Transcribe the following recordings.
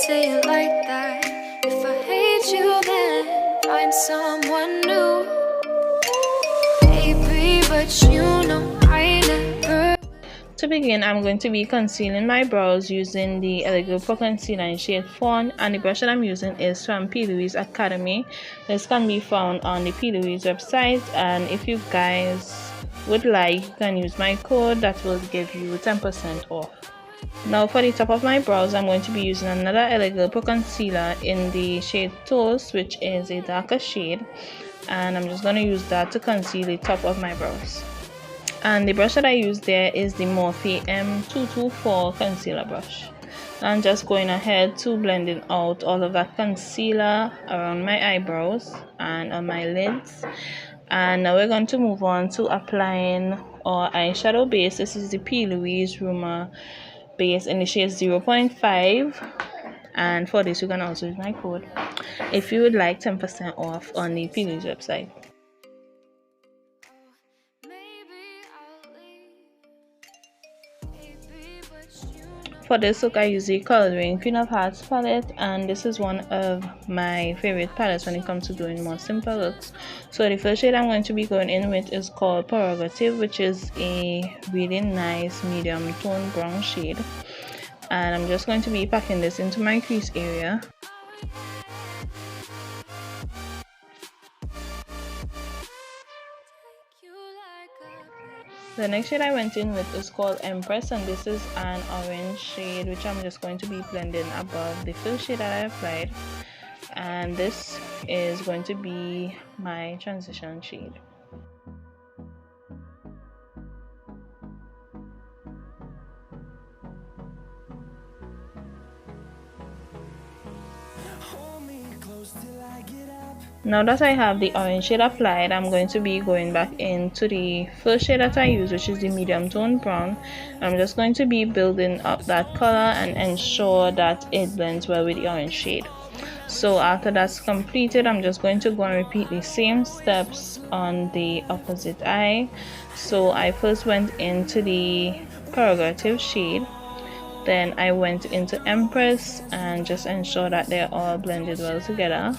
say it like that. If I hate you, then find someone new. Baby, but you know I never. To begin, I'm going to be concealing my brows using the Elegant Pro Concealer in shade Fawn, and the brush that I'm using is from Plouise Academy. This can be found on the Plouise website, and if you guys would like, you can use my code that will give you 10% off. Now for the top of my brows, I'm going to be using another Elegant Pro Concealer in the shade Toast, which is a darker shade, and I'm just going to use that to conceal the top of my brows. And the brush that I use there is the Morphe M224 concealer brush. I'm just going ahead to blending out all of that concealer around my eyebrows and on my lids. And now we're going to move on to applying our eyeshadow base. This is the Plouise Rumour Base in the shade 0.5. And for this, you can also use my code if you would like 10% off on the Plouise website. For this look, I use the Colouredraine Queen of Hearts palette, and this is one of my favorite palettes when it comes to doing more simple looks. So the first shade I'm going to be going in with is called Prerogative, which is a really nice medium tone brown shade. And I'm just going to be packing this into my crease area. The next shade I went in with is called Empress, and this is an orange shade which I'm just going to be blending above the first shade that I applied, and this is going to be my transition shade. Now that I have the orange shade applied, I'm going to be going back into the first shade that I use, which is the medium tone brown. I'm just going to be building up that color and ensure that it blends well with the orange shade. So after that's completed, I'm just going to go and repeat the same steps on the opposite eye. So I first went into the Prerogative shade, then I went into Empress, and just ensure that they're all blended well together.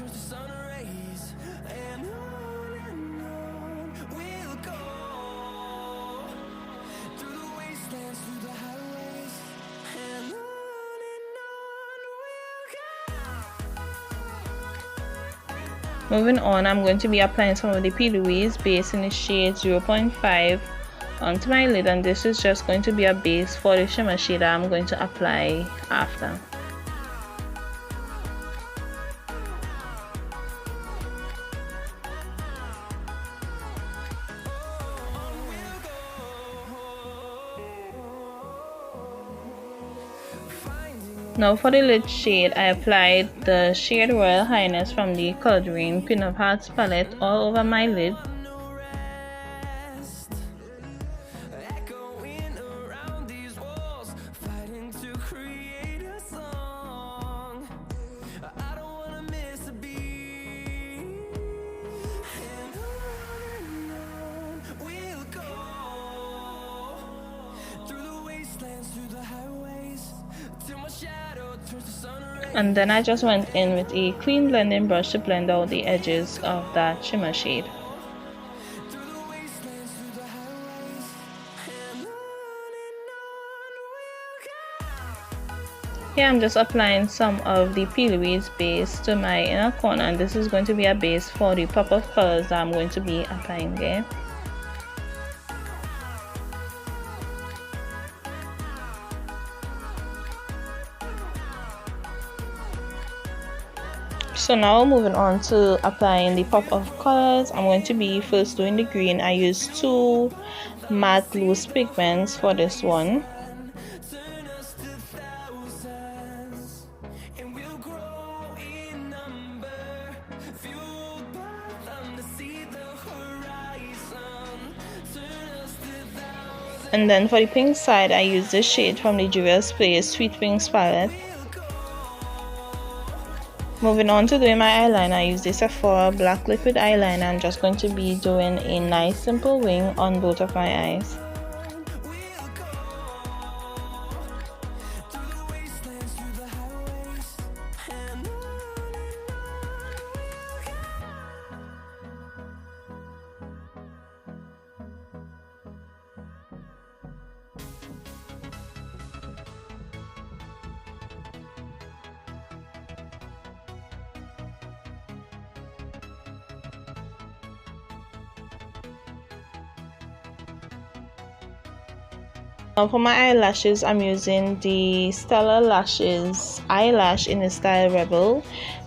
Moving on, I'm going to be applying some of the Plouise base in the shade 0.5 onto my lid, and this is just going to be a base for the shimmer shade that I'm going to apply after. Now for the lid shade, I applied the shade Royal Highness from the Colouredraine Queen of Hearts palette all over my lid. And then I just went in with a clean blending brush to blend out the edges of that shimmer shade. Here I'm just applying some of the Plouise base to my inner corner, and this is going to be a base for the pop of colors that I'm going to be applying there. So now moving on to applying the pop of colors, I'm going to be first doing the green. I used 2 matte loose pigments for this one. And then for the pink side, I used this shade from the JUVIA'S Sweet Pinks palette. Moving on to doing my eyeliner, I use this Sephora black liquid eyeliner. I'm just going to be doing a nice simple wing on both of my eyes. Now for my eyelashes, I'm using the Stella Lashes eyelash in the style Rebel,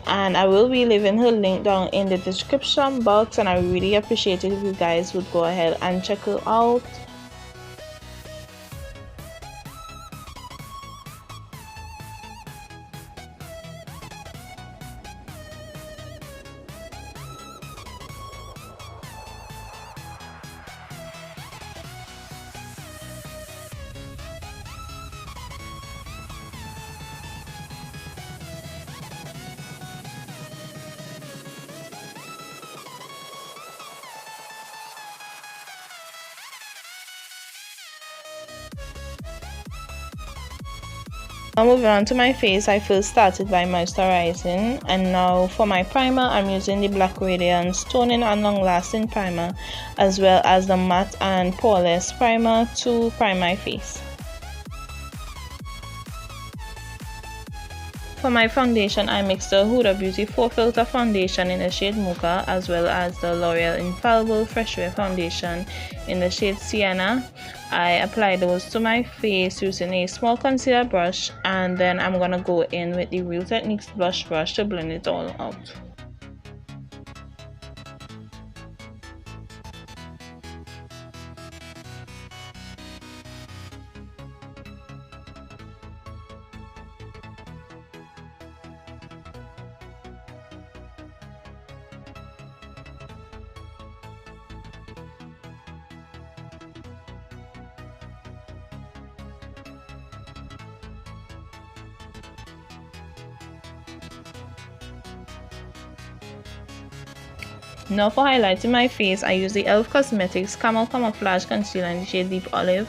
and I will be leaving her link down in the description box, and I really appreciate it if you guys would go ahead and check her out. Now moving on to my face, I first started by moisturizing, and now for my primer, I'm using the Black Radiance Toning and Long Lasting Primer, as well as the Matte and Poreless Primer to prime my face. For my foundation, I mixed the Huda Beauty 4 Filter Foundation in the shade Mocha, as well as the L'Oreal Infallible Freshwear Foundation in the shade Sienna. I apply those to my face using a small concealer brush, and then I'm going to go in with the Real Techniques blush brush to blend it all out. Now for highlighting my face, I use the e.l.f. Cosmetics Camo Camoflauge Concealer in the shade Deep Olive,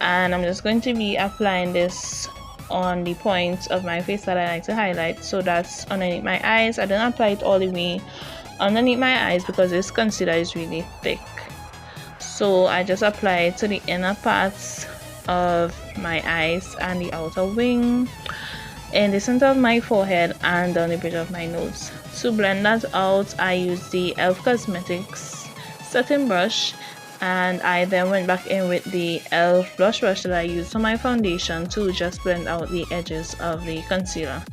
and I'm just going to be applying this on the points of my face that I like to highlight. So that's underneath my eyes. I don't apply it all the way underneath my eyes because this concealer is really thick. So I just apply it to the inner parts of my eyes and the outer wing, in the center of my forehead, and down the bridge of my nose. To blend that out, I use the e.l.f. Cosmetics setting brush, and I then went back in with the e.l.f. blush brush that I used for my foundation to just blend out the edges of the concealer.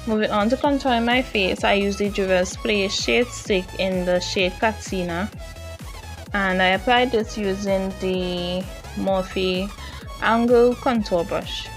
Moving on to contouring my face, I use the JUVIA'S Play Shade Stick in the shade Katsina, and I applied this using the Morphe Angle Contour Brush.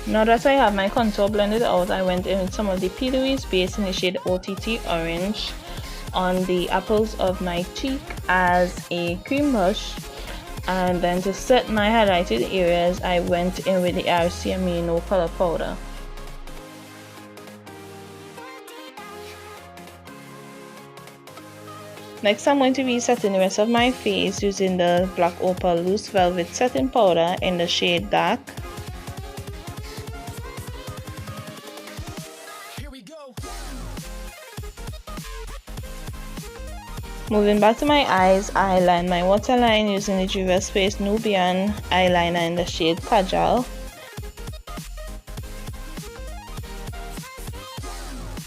Now that I have my contour blended out, I went in with some of the Plouise Base in the shade OTT Orange on the apples of my cheek as a cream brush, and then to set my highlighted areas, I went in with the RCMA No Color Powder. Next, I'm going to be setting the rest of my face using the Black Opal Loose Velvet Setting Powder in the shade Dark. Moving back to my eyes, I line my waterline using the JUVIA'S Face Nubian eyeliner in the shade Kajal.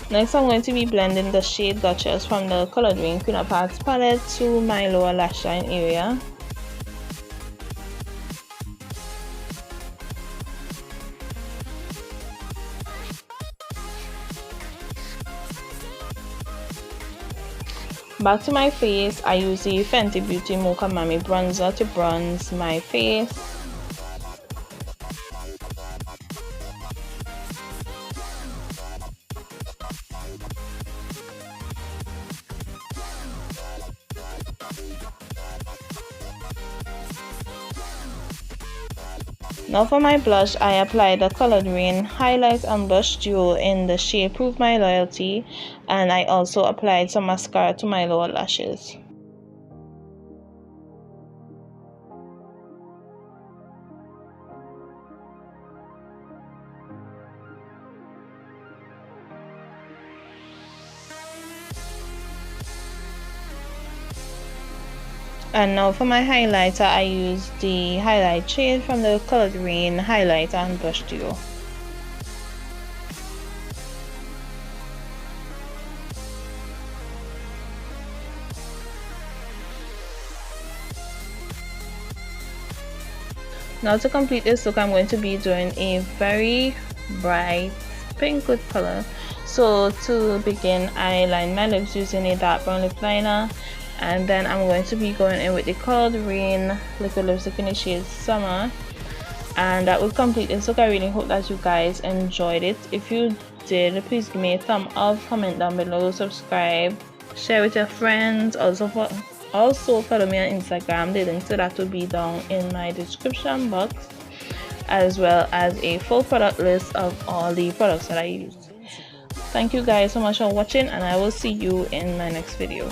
Next, I'm going to be blending the shade Gotchas from the Colouredraine Queen of Hearts palette to my lower lash line area. Back to my face, I use the Fenty Beauty Mocha Mami bronzer to bronze my face. Now for my blush, I apply the Colouredraine Highlight and Blush Duo in the shade Prove My Loyalty, and I also applied some mascara to my lower lashes. And now for my highlighter, I use the highlight shade from the Colouredraine Highlighter and Blush Duo. Now to complete this look, I'm going to be doing a very bright pink lip color. So to begin, I line my lips using a dark brown lip liner. And then I'm going to be going in with the Colouredraine liquid lipstick in the shade Summer. And that will complete this look. I really hope that you guys enjoyed it. If you did, please give me a thumb up, comment down below, subscribe, share with your friends. Also follow me on Instagram. The link to that will be down in my description box, as well as a full product list of all the products that I use. Thank you guys so much for watching, and I will see you in my next video.